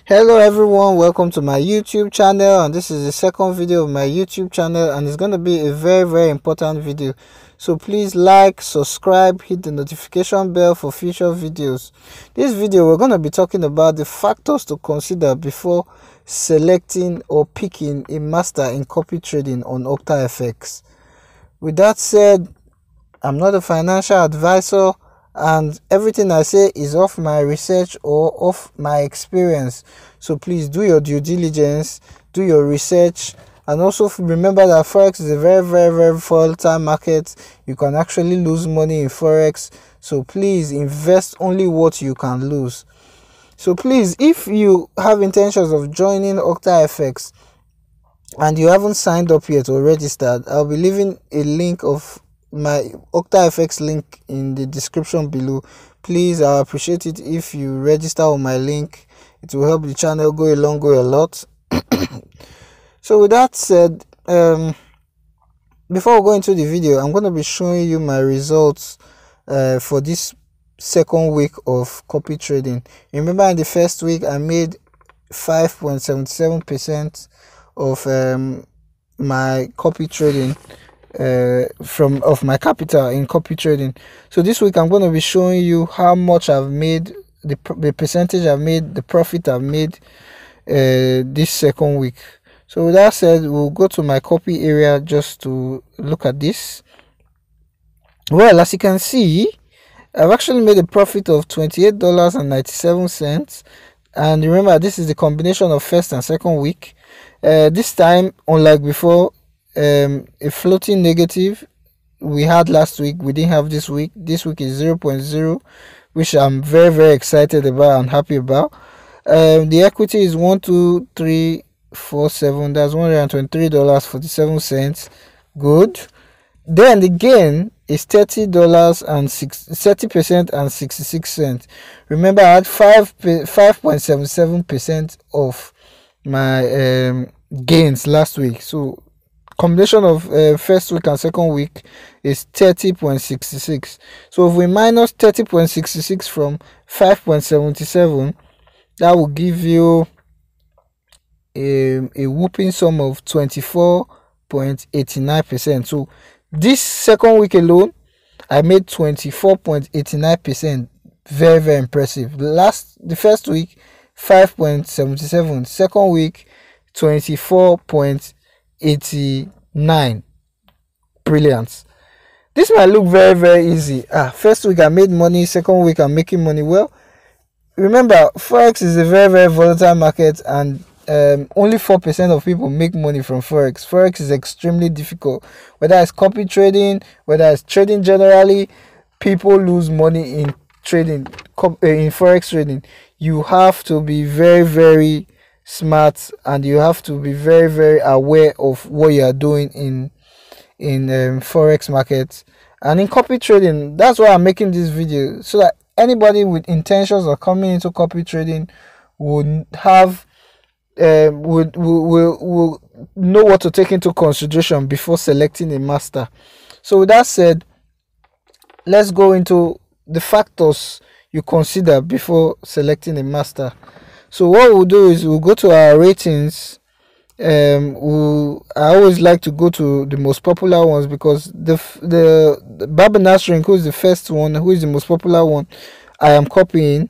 Hello everyone, welcome to my YouTube channel, and this is the second video of my YouTube channel, and it's going to be a very important video. So please like, subscribe, hit the notification bell for future videos. This video we're going to be talking about the factors to consider before selecting or picking a master in copy trading on OctaFX. With that said, I'm not a financial advisor, and everything I say is off my research or off my experience. So please do your due diligence, do your research, and also remember that forex is a very volatile market. You can actually lose money in forex, so please invest only what you can lose. So please, if you have intentions of joining OctaFX and you haven't signed up yet or registered, I'll be leaving a link of my OctaFX link in the description below. Please, I appreciate it if you register on my link. It will help the channel go a lot. So with that said, before we go into the video, I'm going to be showing you my results for this second week of copy trading. Remember, in the first week I made 5.77% of my copy trading of my capital in copy trading. So this week I'm going to be showing you how much I've made, the percentage I've made, the profit I've made this second week. So with that said, we'll go to my copy area just to look at this. Well, as you can see, I've actually made a profit of $28.97, and remember, this is the combination of first and second week. This time, unlike before, a floating negative we had last week, we didn't have this week. This week is 0.0, which I'm very excited about and happy about. The equity is 12347, that's $123.47. good. Then the gain is $30% and 66 cents. Remember, I had 5.77% of my gains last week. So combination of first week and second week is 30.66. so if we minus 30.66 from 5.77, that will give you a whooping sum of 24.89%. so this second week alone I made 24.89%. very impressive. The first week 5.77, second week 24.89. brilliant. This might look very easy. First week I made money, second week I'm making money. Well, remember, forex is a very volatile market, and only 4% of people make money from forex. Forex is extremely difficult. Whether it's copy trading, whether it's trading generally, people lose money in trading, in forex trading. You have to be very smart, and you have to be very aware of what you are doing in forex markets and in copy trading. That's why I'm making this video, so that anybody with intentions of coming into copy trading would have will know what to take into consideration before selecting a master. So with that said, let's go into the factors you consider before selecting a master. So what we'll do is we'll go to our ratings. I always like to go to the most popular ones, because the Baba Nasrin, who is the first one, who is the most popular one, I am copying.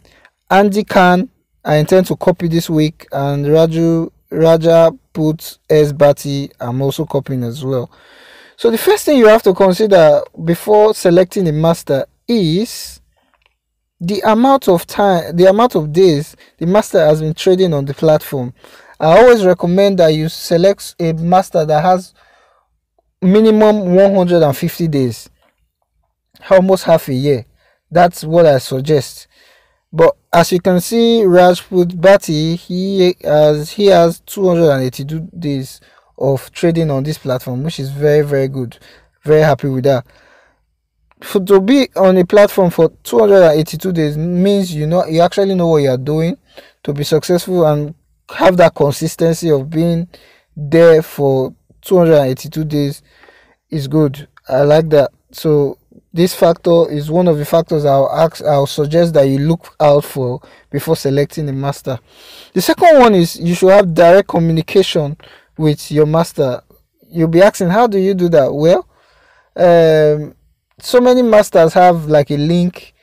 Andy Khan, I intend to copy this week, and Raja Put S Bati, I'm also copying as well. So the first thing you have to consider before selecting a master is the amount of days the master has been trading on the platform. I always recommend that you select a master that has minimum 150 days, almost half a year. That's what I suggest. But as you can see, Rajput Bhatti, he has 282 days of trading on this platform, which is very good. Very happy with that. To be on a platform for 282 days means you actually know what you are doing to be successful, and have that consistency of being there for 282 days is good. I like that. So this factor is one of the factors I'll suggest that you look out for before selecting a master. The second one is you should have direct communication with your master. You'll be asking, how do you do that? Well, so many masters have like a link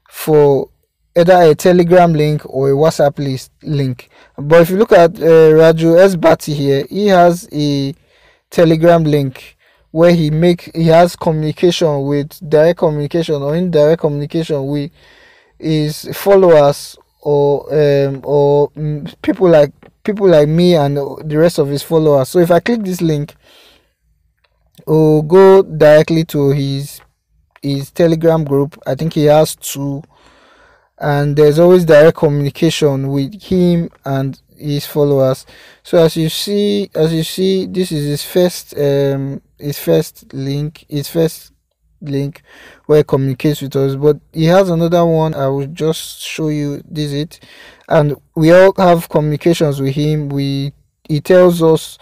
for either a Telegram link or a WhatsApp link. But if you look at Raju S. Bhatti here, he has a Telegram link where he has communication with direct communication or indirect communication with his followers or people like me and the rest of his followers. So if I click this link, we'll go directly to his Telegram group. I think he has 2, and there's always direct communication with him and his followers. So as you see, this is his first link where he communicates with us, but he has another one. I will just show you this, and we all have communications with him. He tells us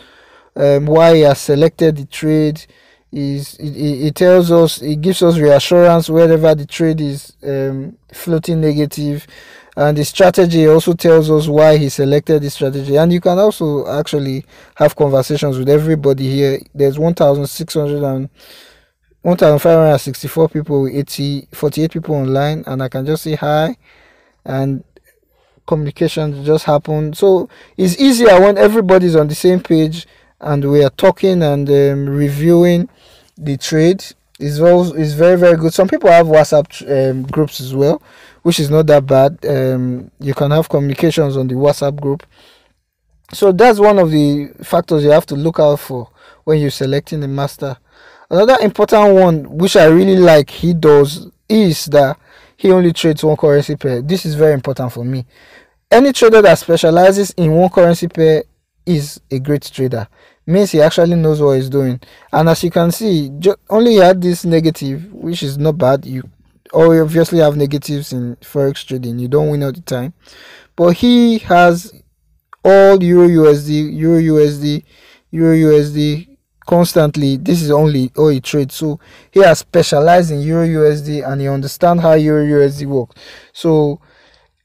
why he has selected the trade. It tells us, it gives us reassurance wherever the trade is floating negative, and the strategy also tells us why he selected the strategy. And you can also actually have conversations with everybody here. There's 1,564 people, 48 people online, and I can just say hi, and communication just happen. So it's easier when everybody's on the same page and we are talking and reviewing the trade. Is very, very good. Some people have WhatsApp groups as well, which is not that bad. You can have communications on the WhatsApp group. So that's one of the factors you have to look out for when you're selecting a master. Another important one, which I really like he does, is that he only trades one currency pair. This is very important for me. Any trader that specializes in one currency pair is a great trader. Means he actually knows what he's doing. And as you can see, only he had this negative, which is not bad. You obviously have negatives in forex trading. You don't win all the time. But he has all Euro USD constantly. This is only all he trades. So he has specialized in Euro USD and he understands how Euro USD works. So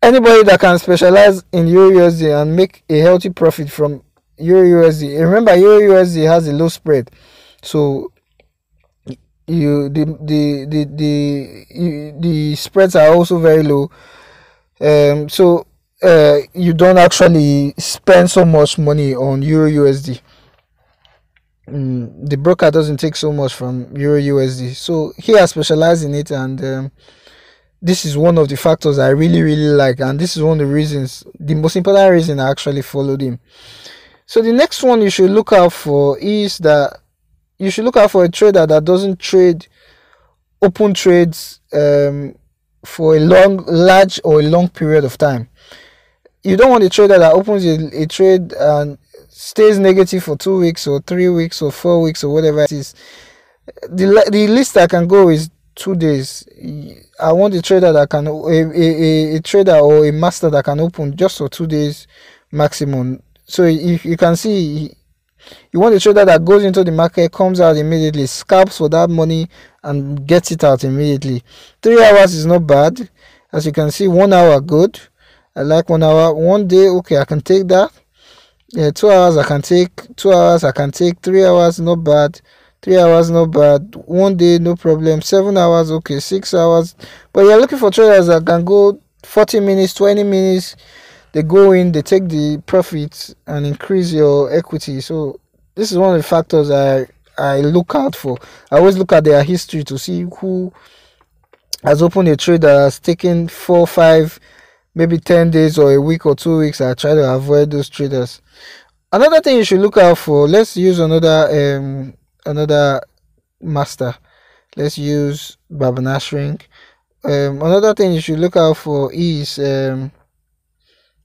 anybody that can specialize in Euro USD and make a healthy profit from Euro USD, remember Euro USD has a low spread, so the spreads are also very low. So you don't actually spend so much money on Euro USD. The broker doesn't take so much from Euro USD, so he has specialized in it, and this is one of the factors I really like, and this is one of the reasons, the most important reason I actually followed him. So the next one you should look out for is that you should look out for a trader that doesn't trade open trades for a large or a long period of time. You don't want a trader that opens a trade and stays negative for 2 weeks or 3 weeks or 4 weeks or whatever it is. The least I can go is 2 days. I want a trader that can a trader or a master that can open just for 2 days maximum. So if you can see, you want a trader that goes into the market, comes out immediately, scalps for that money and gets it out immediately. 3 hours is not bad. As you can see, 1 hour good. I like 1 hour. 1 day, okay, I can take that. Yeah, 2 hours I can take. 2 hours I can take. 3 hours not bad. 3 hours not bad. 1 day no problem. 7 hours okay. 6 hours. But you're looking for traders that can go 40 minutes, 20 minutes. They go in, they take the profits and increase your equity. So this is one of the factors I look out for. I always look at their history to see who has opened a trade that has taken 4, 5, maybe 10 days or a week or 2 weeks. I try to avoid those traders. Another thing you should look out for, let's use another master. Let's use Babanashring. Another thing you should look out for is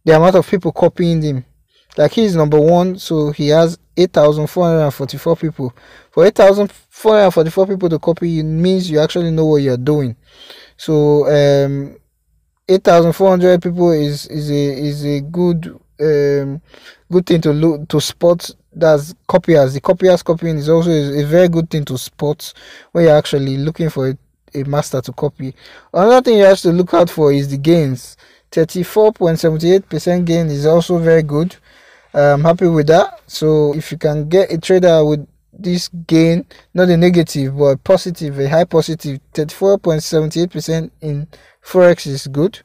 the amount of people copying him. Like, he's number 1, so he has 8,444 people. For 8,444 people to copy you means you actually know what you're doing. So 8,400 people is a good thing to spot. That's copiers. The copiers copying is also a very good thing to spot when you're actually looking for a master to copy. Another thing you have to look out for is the gains. 34.78% gain is also very good. I'm happy with that. So if you can get a trader with this gain, not a negative but a positive, a high positive, 34.78% in forex is good.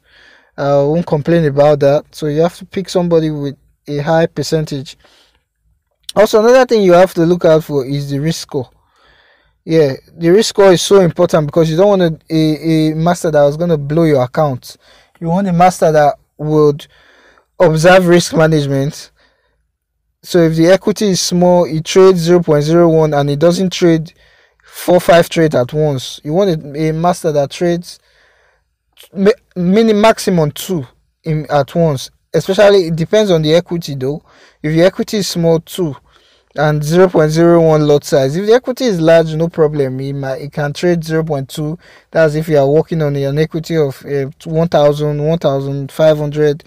I won't complain about that. So you have to pick somebody with a high percentage. Also, another thing you have to look out for is the risk score. Yeah, the risk score is so important because you don't want a master that was going to blow your account. You want a master that would observe risk management. So if the equity is small, it trades 0.01 and it doesn't trade 4-5 trades at once. You want a master that trades maximum 2 at once. Especially, it depends on the equity though. If the equity is small, 2 and 0.01 lot size. If the equity is large, no problem. It can trade 0.2. That's if you are working on an equity of 1,000, 1,500,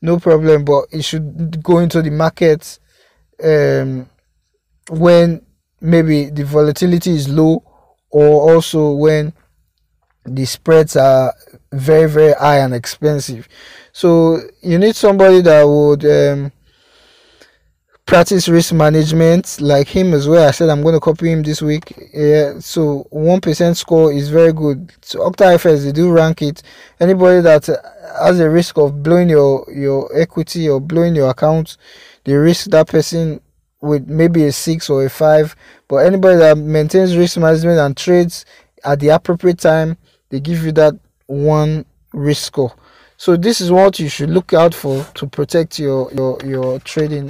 no problem. But it should go into the market when maybe the volatility is low, or also when the spreads are very, very high and expensive. So you need somebody that would practice risk management like him as well. I said I'm going to copy him this week. Yeah, so 1% score is very good. So OctaFX, they do rank it. Anybody that has a risk of blowing your equity or blowing your account, they risk that person with maybe a 6 or a 5. But anybody that maintains risk management and trades at the appropriate time, they give you that 1 risk score. So this is what you should look out for to protect your trading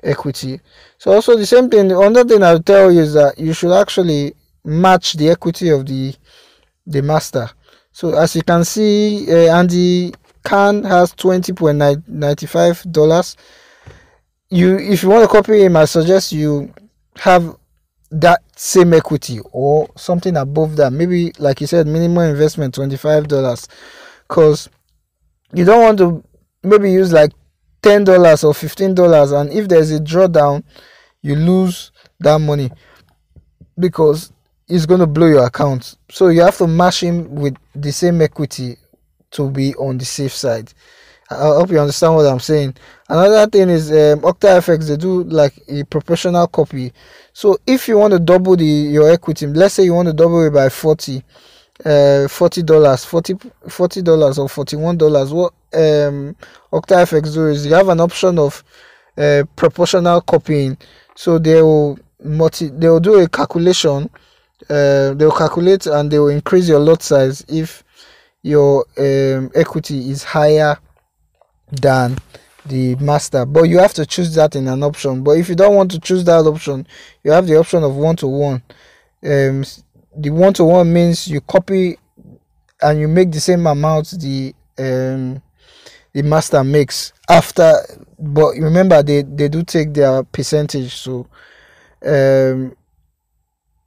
equity. So also the same thing, another thing I'll tell you is that you should actually match the equity of the master. So as you can see, Andy Khan has $20.95. If you want to copy him, I suggest you have that same equity or something above that. Maybe like you said, minimum investment $25, because you don't want to maybe use like $10 or $15, and if there's a drawdown, you lose that money because it's going to blow your account. So you have to match him with the same equity to be on the safe side. I hope you understand what I'm saying. Another thing is OctaFX, they do like a proportional copy. So if you want to double your equity, let's say you want to double it by $40 or $41, what OctaFX do is you have an option of proportional copying. So they will do a calculation. They'll calculate and they will increase your lot size if your equity is higher than the master. But you have to choose that in an option. But if you don't want to choose that option, you have the option of 1-to-1. The 1-to-1 means you copy and you make the same amount the master makes after, but remember they do take their percentage. So that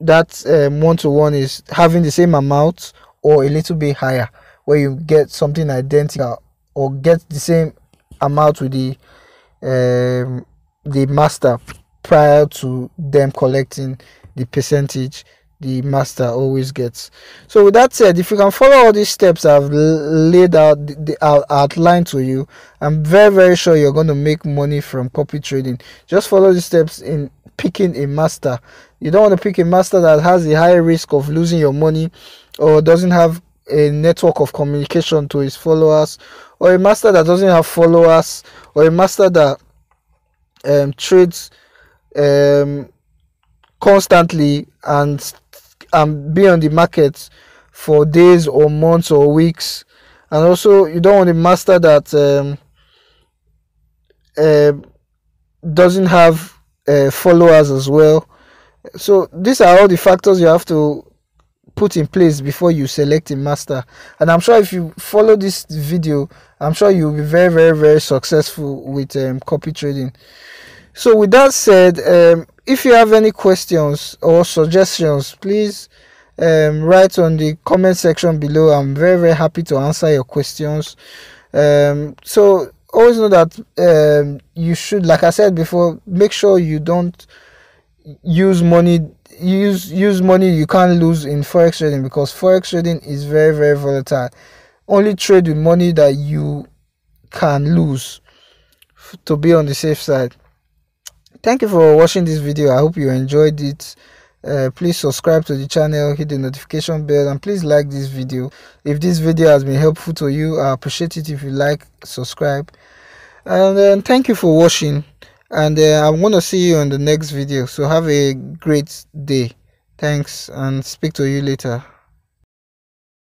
1-to-1 is having the same amount or a little bit higher, where you get something identical or get the same amount with the master prior to them collecting the percentage the master always gets. So with that said, if you can follow all these steps I've laid out, outlined to you, I'm very, very sure you're going to make money from copy trading. Just follow the steps in picking a master. You don't want to pick a master that has a high risk of losing your money, or doesn't have a network of communication to his followers, or a master that doesn't have followers, or a master that trades constantly and be on the market for days or months or weeks. And also you don't want a master that doesn't have followers as well. So these are all the factors you have to put in place before you select a master. And I'm sure if you follow this video, I'm sure you'll be very, very, very successful with copy trading. So with that said, if you have any questions or suggestions, please write on the comment section below. I'm very, very happy to answer your questions. So always know that you should, like I said before, make sure you don't use money use money you can't lose in forex trading, because forex trading is very, very volatile. Only trade with money that you can lose to be on the safe side. Thank you for watching this video. I hope you enjoyed it. Please subscribe to the channel, hit the notification bell, and please like this video. If this video has been helpful to you, I appreciate it if you like, subscribe, and thank you for watching. And I'm going to see you on the next video. So have a great day. Thanks, and speak to you later.